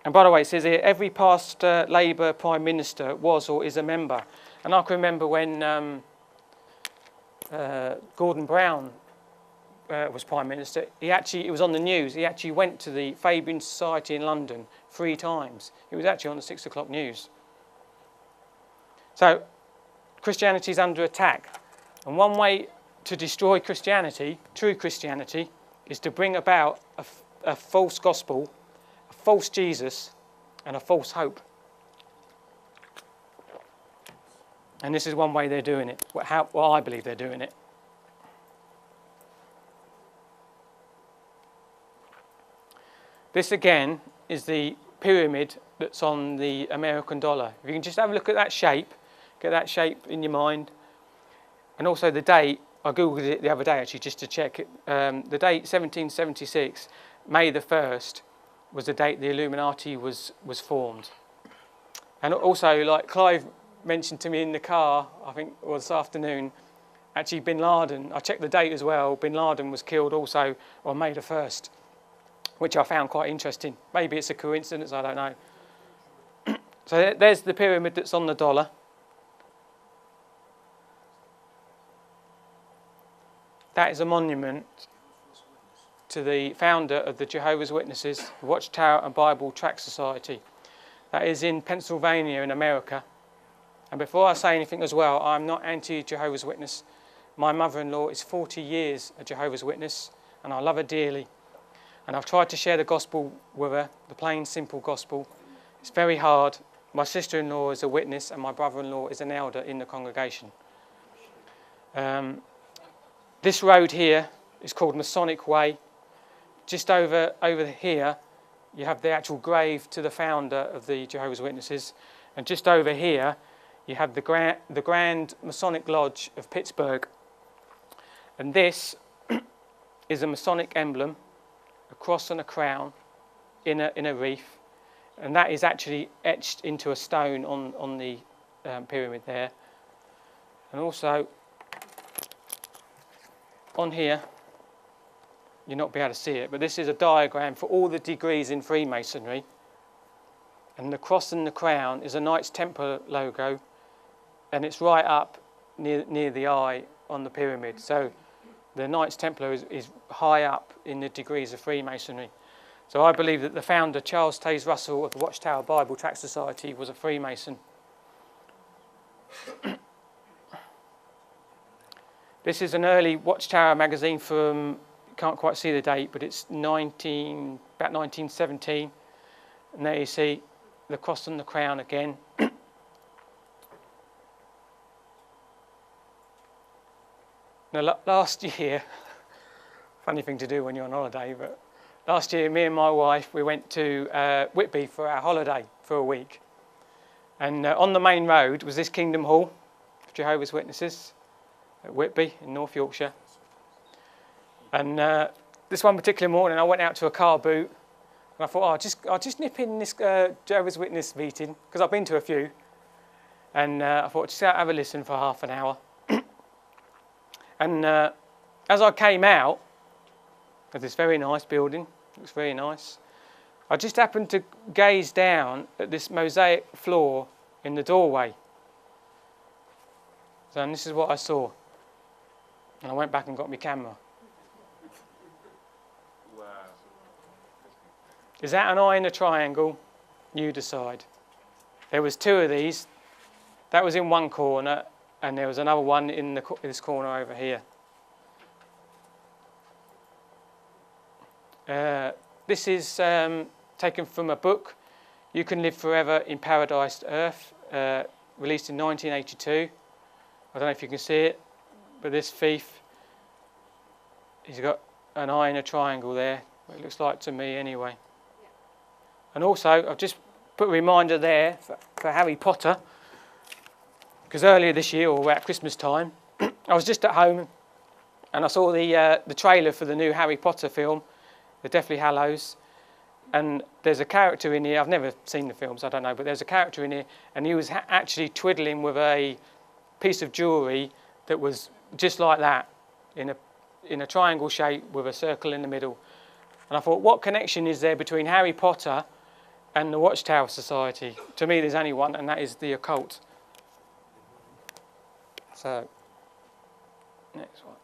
And by the way, it says here, every past Labour Prime Minister was or is a member. And I can remember when Gordon Brown was Prime Minister, it was on the news. He actually went to the Fabian Society in London 3 times. He was actually on the 6 o'clock news. So Christianity is under attack. And one way to destroy Christianity, true Christianity, is to bring about a false gospel, a false Jesus, and a false hope. And this is one way they're doing it, well, I believe they're doing it. This again is the pyramid that's on the American dollar. If you can just have a look at that shape, get that shape in your mind. And also the date, I googled it the other day actually just to check it. The date 1776, May the 1st, was the date the Illuminati was formed. And also, like Clive mentioned to me in the car, I think it was this afternoon, actually Bin Laden, I checked the date as well, Bin Laden was killed also on May the 1st, which I found quite interesting. Maybe it's a coincidence, I don't know. So there's the pyramid that's on the dollar. That is a monument to the founder of the Jehovah's Witnesses, the Watchtower and Bible Tract Society. That is in Pennsylvania in America. And before I say anything as well, I'm not anti-Jehovah's Witness. My mother-in-law is 40 years a Jehovah's Witness, and I love her dearly. And I've tried to share the gospel with her, the plain, simple gospel. It's very hard. My sister-in-law is a witness, and my brother-in-law is an elder in the congregation. This road here is called Masonic Way. Just over here, you have the actual grave to the founder of the Jehovah's Witnesses. And just over here, you have the Grand Masonic Lodge of Pittsburgh. And this is a Masonic emblem, a cross and a crown in a reef. And that is actually etched into a stone on the pyramid there. And also, on here, you'll not be able to see it, but this is a diagram for all the degrees in Freemasonry. And the cross and the crown is a Knights Templar logo, and it's right up near the eye on the pyramid. So the Knights Templar is high up in the degrees of Freemasonry. So I believe that the founder, Charles Taze Russell of the Watchtower Bible Tract Society, was a Freemason. This is an early Watchtower magazine from, can't quite see the date, but it's about 1917. And there you see the cross and the crown again. Now, last year, funny thing to do when you're on holiday, but last year, me and my wife, we went to Whitby for our holiday for a week. And on the main road was this Kingdom Hall of Jehovah's Witnesses at Whitby in North Yorkshire. And this one particular morning, I went out to a car boot, and I thought, I'll just nip in this Jehovah's Witness meeting, because I've been to a few. And I thought, just have a listen for half an hour. And as I came out of this very nice building, looks very nice, I just happened to gaze down at this mosaic floor in the doorway. So, and this is what I saw. And I went back and got my camera. Wow. Is that an eye in a triangle? You decide. There was 2 of these. That was in one corner, and there was another one in this corner over here. This is taken from a book, You Can Live Forever in Paradise Earth, released in 1982. I don't know if you can see it, but this thief, he's got an eye in a triangle there. It looks like to me anyway. Yeah. And also, I've just put a reminder there for Harry Potter, because earlier this year, or at Christmas time, I was just at home and I saw the trailer for the new Harry Potter film, The Deathly Hallows, and there's a character in here, I've never seen the film, so I don't know, but there's a character in here, and he was actually twiddling with a piece of jewellery that was just like that, in a triangle shape with a circle in the middle. And I thought, what connection is there between Harry Potter and the Watchtower Society. To me, there's only one, and that is the occult. So, next one.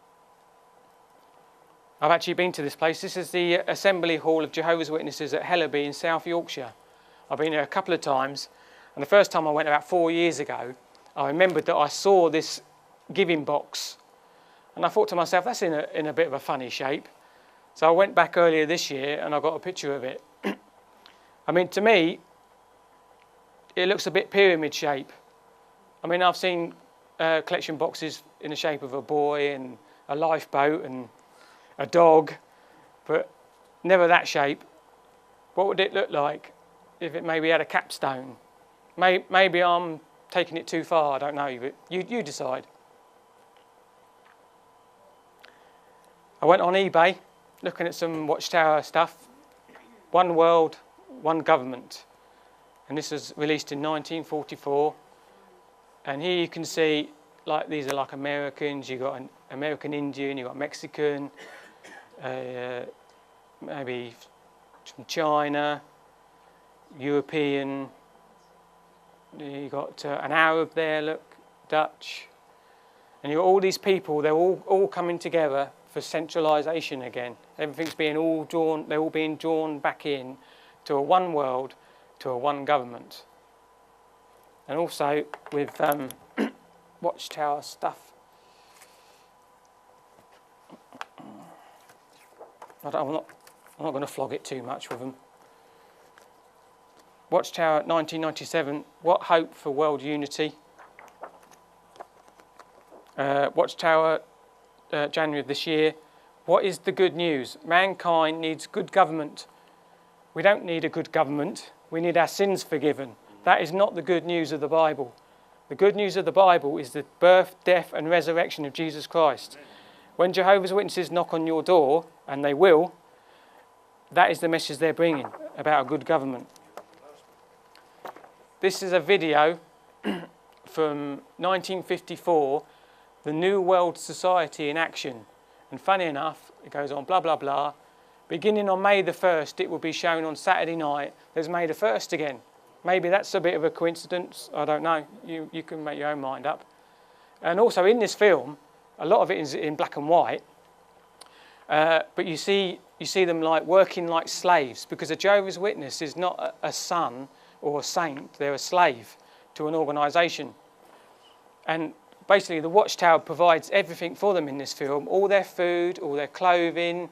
I've actually been to this place. This is the Assembly Hall of Jehovah's Witnesses at Hellerby in South Yorkshire. I've been there a couple of times, and the first time I went about 4 years ago, I remembered that I saw this giving box, and I thought to myself, that's in a bit of a funny shape. So I went back earlier this year, and I got a picture of it. I mean, to me, it looks a bit pyramid shape. I mean, I've seen collection boxes in the shape of a boy and a lifeboat and a dog, but never that shape. What would it look like if it maybe had a capstone? Maybe I'm taking it too far, I don't know, but you decide. I went on eBay looking at some Watchtower stuff. One world, one government. And this was released in 1944. And here you can see, like, these are like Americans. You've got an American Indian, you've got Mexican, maybe from China, European. You've got an Arab there, look, Dutch. And you've got all these people, they're all coming together for centralisation again. Everything's being they're all being drawn back in to a one world, to a one government. And also with Watchtower stuff. I'm not going to flog it too much with them. Watchtower 1997, what hope for world unity? Watchtower January of this year, what is the good news? Mankind needs good government. We don't need a good government, we need our sins forgiven. That is not the good news of the Bible. The good news of the Bible is the birth, death and resurrection of Jesus Christ. When Jehovah's Witnesses knock on your door, and they will, that is the message they're bringing about a good government. This is a video from 1954, the New World Society in Action. And funny enough, it goes on blah, blah, blah. Beginning on May the 1st, it will be shown on Saturday night. There's May the 1st again. Maybe that's a bit of a coincidence. I don't know. You can make your own mind up. And also in this film, a lot of it is in black and white. But you see them like working like slaves, because a Jehovah's Witness is not a son or a saint. They're a slave to an organisation. And basically the Watchtower provides everything for them in this film. All their food, all their clothing,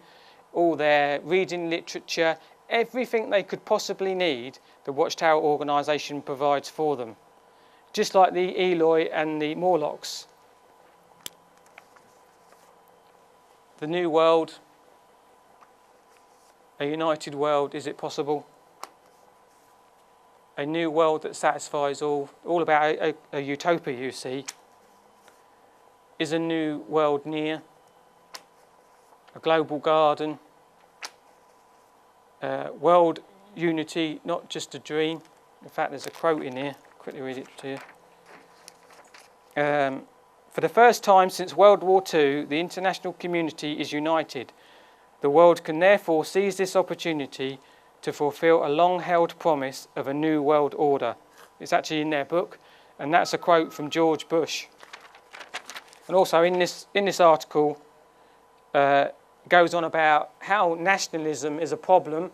all their reading literature, everything they could possibly need, the Watchtower organisation provides for them. Just like the Eloi and the Morlocks. The new world, a united world, is it possible? A new world that satisfies all about a utopia, you see. Is a new world near? A global garden? World unity, not just a dream. In fact, there's a quote in here. Quickly read it to you. For the first time since World War II, the international community is united. The world can therefore seize this opportunity to fulfill a long-held promise of a new world order. It's actually in their book, and that's a quote from George Bush. And also in this article, goes on about how nationalism is a problem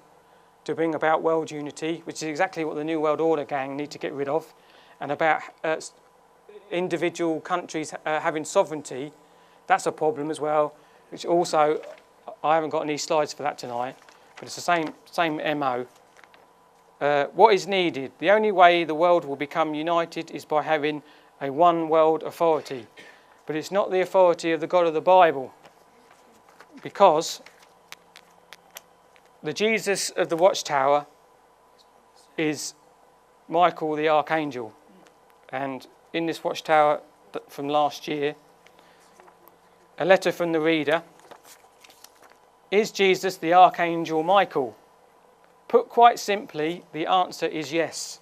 to bring about world unity, which is exactly what the New World Order gang need to get rid of, and about individual countries having sovereignty. That's a problem as well, which also, I haven't got any slides for that tonight, but it's the same MO. What is needed? The only way the world will become united is by having a one world authority. But it's not the authority of the God of the Bible, because the Jesus of the Watchtower is Michael the Archangel. And in this Watchtower from last year, a letter from the reader. Is Jesus the Archangel Michael? Put quite simply, the answer is yes.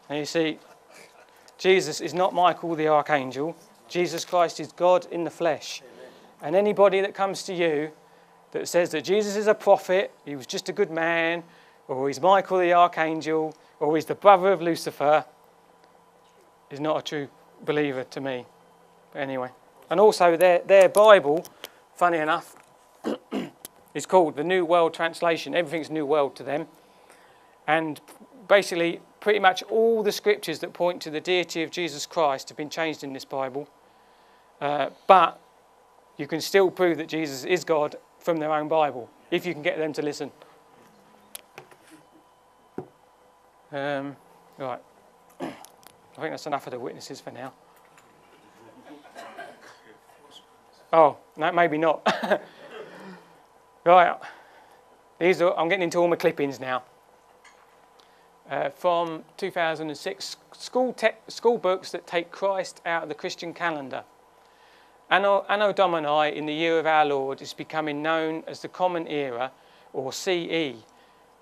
And you see, Jesus is not Michael the Archangel. Jesus Christ is God in the flesh. Amen. And anybody that comes to you that says that Jesus is a prophet, he was just a good man, or he's Michael the Archangel, or he's the brother of Lucifer, is not a true believer to me. But anyway. And also their Bible, funny enough, is called the New World Translation. Everything's New World to them. And basically, pretty much all the scriptures that point to the deity of Jesus Christ have been changed in this Bible. But you can still prove that Jesus is God from their own Bible, if you can get them to listen. Right. I think that's enough of the witnesses for now. Oh, no, maybe not. Right. I'm getting into all my clippings now. From 2006, school books that take Christ out of the Christian calendar. Anno Domini, in the year of our Lord, is becoming known as the Common Era, or CE.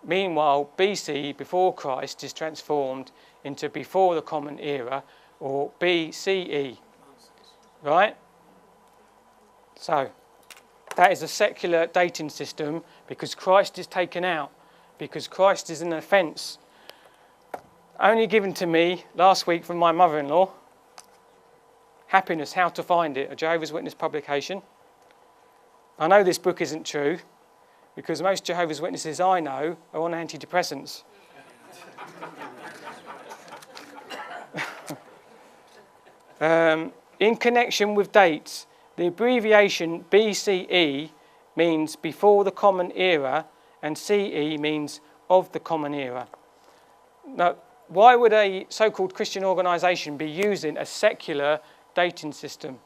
Meanwhile, BC, before Christ, is transformed into before the Common Era, or BCE. Right? So, that is a secular dating system because Christ is taken out, because Christ is an offence. Only given to me last week from my mother-in-law, Happiness, How to Find It, a Jehovah's Witness publication. I know this book isn't true because most Jehovah's Witnesses I know are on antidepressants. In connection with dates, the abbreviation BCE means before the Common Era and CE means of the Common Era. Now, why would a so-called Christian organisation be using a secular dating system?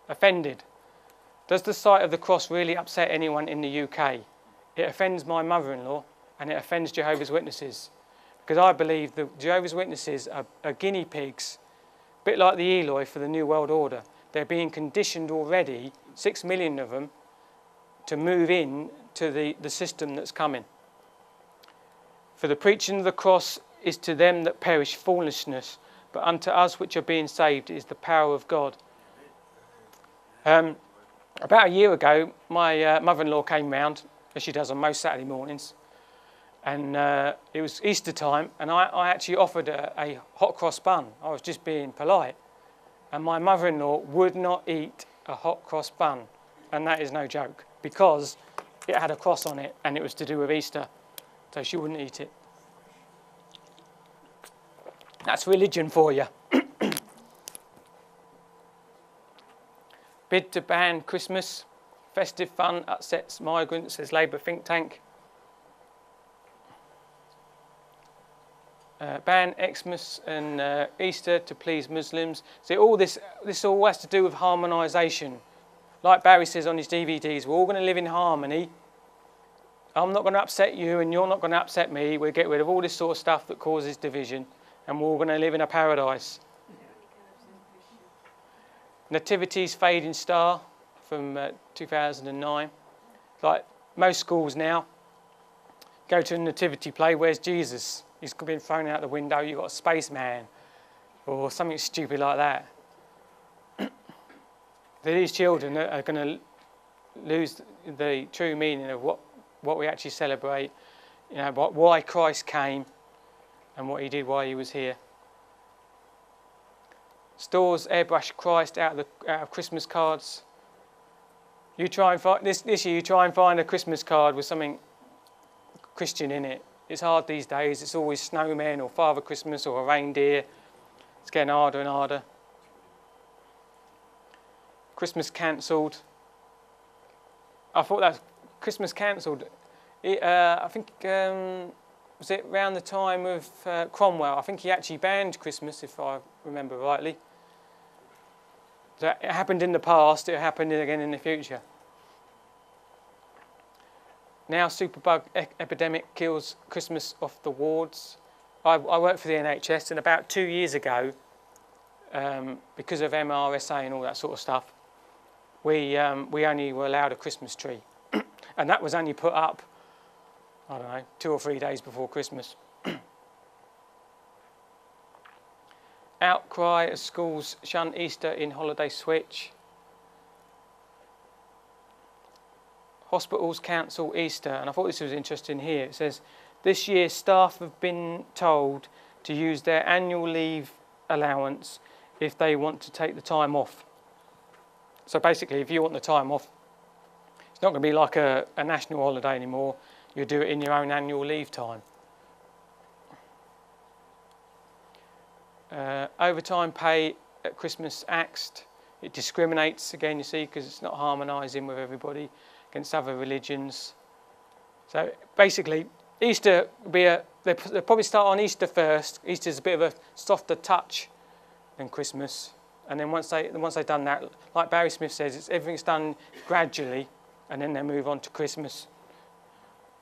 Offended. Does the sight of the cross really upset anyone in the UK? It offends my mother-in-law and it offends Jehovah's Witnesses. Because I believe the Jehovah's Witnesses are guinea pigs, a bit like the Eloi for the New World Order. They're being conditioned already, 6 million of them, to move in to the system that's coming. For the preaching of the cross is to them that perish foolishness, but unto us which are being saved is the power of God. About a year ago, my mother-in-law came round, as she does on most Saturday mornings, and it was Easter time, and I actually offered a hot cross bun. I was just being polite, and my mother-in-law would not eat a hot cross bun, and that is no joke, because it had a cross on it, and it was to do with Easter, so she wouldn't eat it. That's religion for you. Bid to ban Christmas. Festive fun upsets migrants, says Labour think tank. Ban Xmas and Easter to please Muslims. See, all this all has to do with harmonisation. Like Barry says on his DVDs, we're all going to live in harmony. I'm not going to upset you and you're not going to upset me. We'll get rid of all this sort of stuff that causes division and we're all going to live in a paradise. Nativity's Fading Star from 2009. Like most schools now, go to a nativity play, where's Jesus? He's been thrown out the window, you've got a spaceman or something stupid like that. These children are going to lose the true meaning of what we actually celebrate, you know, why Christ came and what he did while he was here. Stores airbrush Christ out of Christmas cards. You try and find this year. You try and find a Christmas card with something Christian in it. It's hard these days. It's always snowmen or Father Christmas or a reindeer. It's getting harder and harder. Christmas cancelled. I thought that Christmas cancelled. I think was it around the time of Cromwell? I think he actually banned Christmas, if I remember rightly. So it happened in the past, it happened again in the future. Now superbug epidemic kills Christmas off the wards. I work for the NHS, and about 2 years ago, because of MRSA and all that sort of stuff, we only were allowed a Christmas tree. And that was only put up, I don't know, 2 or 3 days before Christmas. Outcry as schools shun Easter in holiday switch. Hospitals cancel Easter. And I thought this was interesting here. It says, this year staff have been told to use their annual leave allowance if they want to take the time off. So basically, if you want the time off, it's not going to be like a national holiday anymore. You'll do it in your own annual leave time. Overtime pay at Christmas axed. It discriminates, again, you see, because it's not harmonising with everybody against other religions. So basically, Easter will be they'll probably start on Easter first. Easter's a bit of a softer touch than Christmas. And then once they've done that, like Barry Smith says, everything's done gradually, and then they move on to Christmas.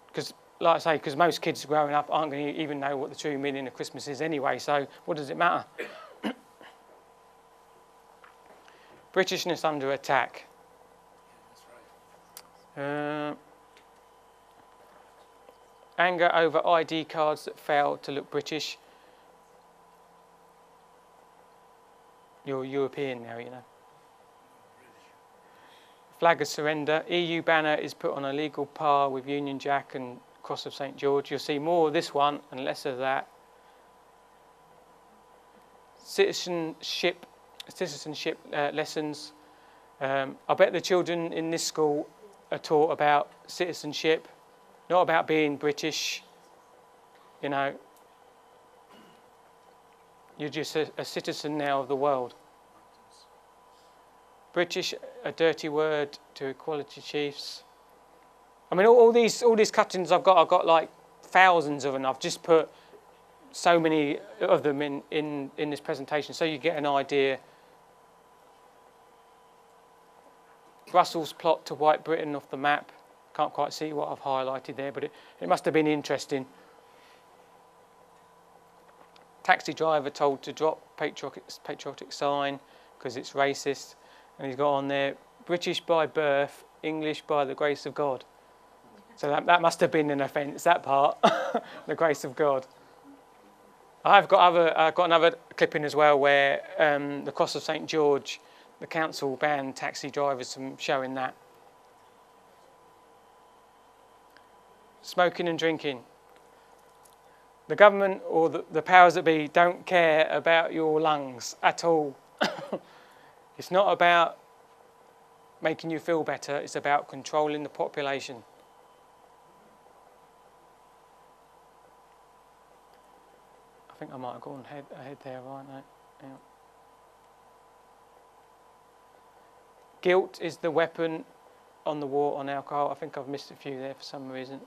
Because, like I say, because most kids growing up aren't going to even know what the true meaning of Christmas is anyway, so what does it matter? Britishness under attack. Anger over ID cards that fail to look British. You're European now, you know. Flag of surrender. EU banner is put on a legal par with Union Jack and Cross of St. George. You'll see more of this one and less of that. Citizenship lessons. I bet the children in this school are taught about citizenship, not about being British. You know, you're just a citizen now of the world. British, a dirty word to equality chiefs. I mean, all these cuttings I've got like thousands of them. I've just put so many of them in this presentation, so you get an idea. Brussels plot to wipe Britain off the map. Can't quite see what I've highlighted there, but it must have been interesting. Taxi driver told to drop patriotic sign because it's racist. And he's got on there, British by birth, English by the grace of God. So that must have been an offence, that part, the grace of God. I've got another clipping as well where the Cross of St. George, the council banned taxi drivers from showing that. Smoking and drinking. The government or the powers that be don't care about your lungs at all. It's not about making you feel better, it's about controlling the population. I think I might have gone ahead there, right? No. Yeah. Guilt is the weapon on the war on alcohol. I think I've missed a few there for some reason.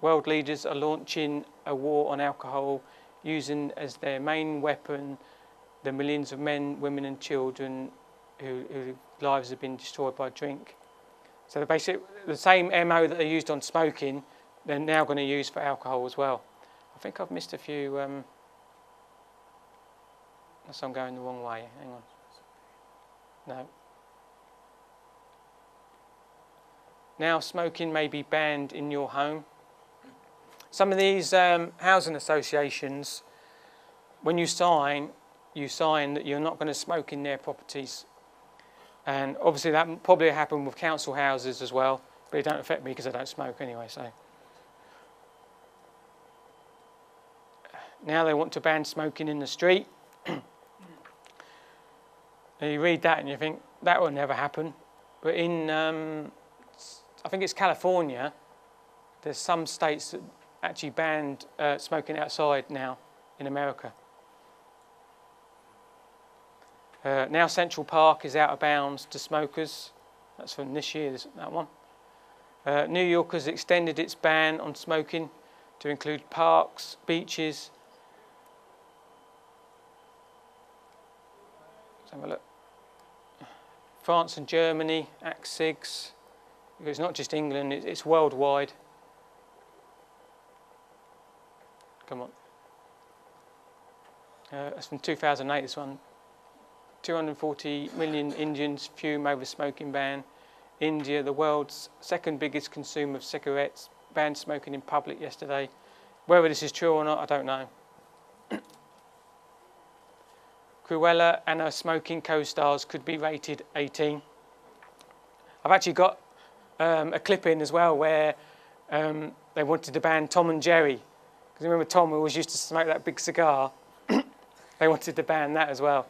World leaders are launching a war on alcohol, using as their main weapon the millions of men, women and children whose lives have been destroyed by drink. So basically the same MO that they used on smoking, they're now going to use for alcohol as well. I think I've missed a few, unless I'm going the wrong way. Hang on. No. Now smoking may be banned in your home. Some of these housing associations, when you sign that you're not going to smoke in their properties. And obviously that probably happened with council houses as well, but it don't affect me because I don't smoke anyway. So now they want to ban smoking in the street. And you read that and you think that will never happen. But in, I think it's California, there's some states that actually banned smoking outside now in America. Now Central Park is out of bounds to smokers. That's from this year, that one. New York has extended its ban on smoking to include parks, beaches. Let's have a look. France and Germany, axe cigs. It's not just England, it's worldwide. Come on. That's from 2008, this one. 240 million Indians fume over smoking ban. India, the world's second biggest consumer of cigarettes, banned smoking in public yesterday. Whether this is true or not, I don't know. Cruella and her smoking co-stars could be rated 18. I've actually got a clip-in as well where they wanted to ban Tom and Jerry. Because remember Tom always used to smoke that big cigar. They wanted to ban that as well.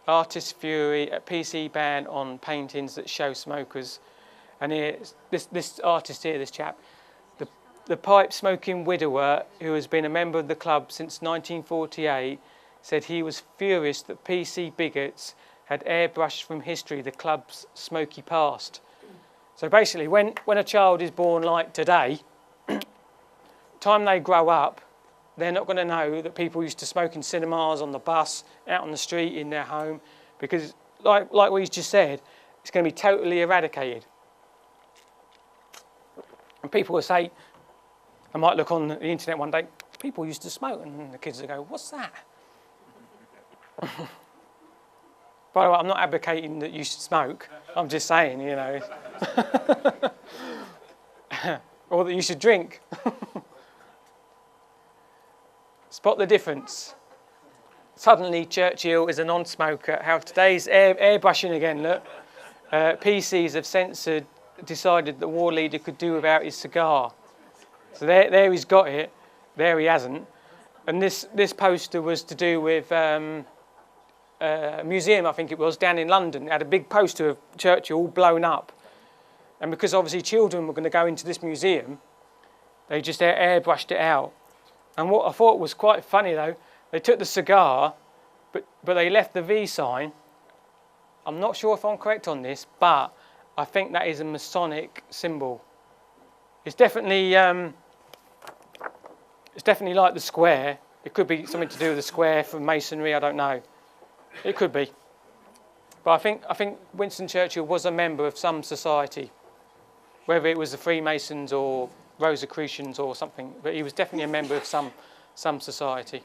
Artist fury, a PC ban on paintings that show smokers. And here, this artist here, this chap, the pipe-smoking widower who has been a member of the club since 1948 said he was furious that PC bigots had airbrushed from history the club's smoky past. So basically, when a child is born like today, time they grow up, they're not going to know that people used to smoke in cinemas, on the bus, out on the street, in their home, because like what you just said, it's going to be totally eradicated. And people will say, I might look on the internet one day, people used to smoke, and the kids will go, what's that? By the way, I'm not advocating that you should smoke. I'm just saying, you know. Or that you should drink. Spot the difference. Suddenly, Churchill is a non-smoker. How today's airbrushing again, look. PCs have decided the war leader could do without his cigar. So there he's got it. There he hasn't. And this poster was to do with a museum, I think it was, down in London. It had a big poster of Churchill all blown up. And because obviously children were going to go into this museum, they just airbrushed it out. And what I thought was quite funny, though, they took the cigar, but they left the V sign. I'm not sure if I'm correct on this, but I think that is a Masonic symbol. It's definitely like the square. It could be something to do with the square from Masonry. I don't know. It could be. But I think Winston Churchill was a member of some society, whether it was the Freemasons or Rosicrucians or something. But he was definitely a member of some society.